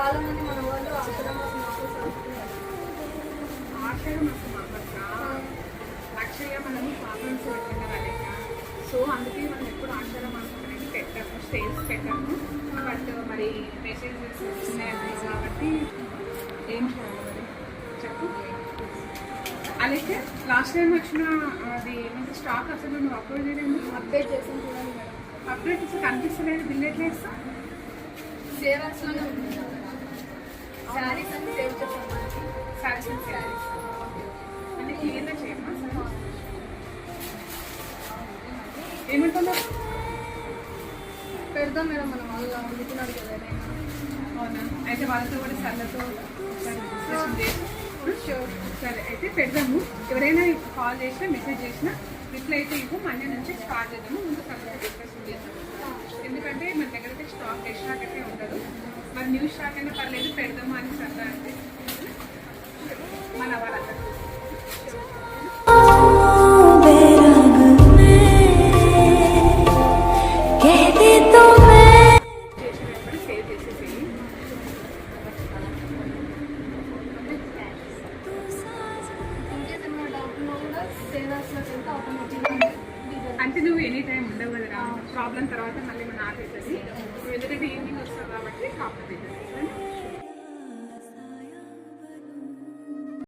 చాలా మంది మన వాళ్ళు ఆషాఢ మాసం యాక్చువల్గా మనం ప్రాబ్లమ్స్ పెట్టిన వాళ్ళక. సో అందుకే మనం ఎప్పుడు ఆషాఢ మాసం అనేది పెట్టాము, స్టేజ్ పెట్టాము. బట్ మరి మెసేజెస్ వస్తున్నాయి కాబట్టి ఏం చేయాలి మరి చెప్పు. అలాగే లాస్ట్ టైం వచ్చిన అది ఏమంటే స్టాక్ అసలు నువ్వు అప్లోడ్ చేయలేదు. అప్డేట్ చేసాను చూడండి మేడం. అప్డేట్ ఇస్తే కనిపిస్తలేదు. బిల్ ఎట్లా ఇస్తా? సేవల్స్లోనే ఉంది. శారీస్ అని సేవ్ చేస్తాం. శారీస్ అండ్ శారీస్ అంటే క్లియర్గా చేయమ్మా. ఏమంటున్నావు? పెడదాం మేడం, మనం వాళ్ళు అడుగుతున్నాడు కదా. అవునా? అయితే వాళ్ళతో కూడా సర్లతో డిస్కషన్ చేసి షూర్. సరే అయితే పెడదాము. ఎవరైనా కాల్ చేసినా మెసేజ్ చేసినా రిప్లై అయితే ఇవ్వు. మండే నుంచి స్టార్ట్ చేద్దాము. ముందు సర్లతో డిస్కషన్ చేద్దాము. ఎందుకంటే మన దగ్గర అయితే స్టాక్ స్టాక్ అయితే ఉండదు. మరి న్యూ స్టాక్ అయినా పర్లేదు పెడదాము అని సరదా అంటే మన వాళ్ళందరూ సేవ్ చేసేసి అంటే నువ్వు ఎనీ టైం ఉండవు కదా. ప్రాబ్లం తర్వాత మళ్ళీ మన ఆఫ్ అవుతుంది. నువ్వు ఎందుకంటే ఈవినింగ్ వస్తావు కాబట్టి ప్రాబ్లం అవుతుంది.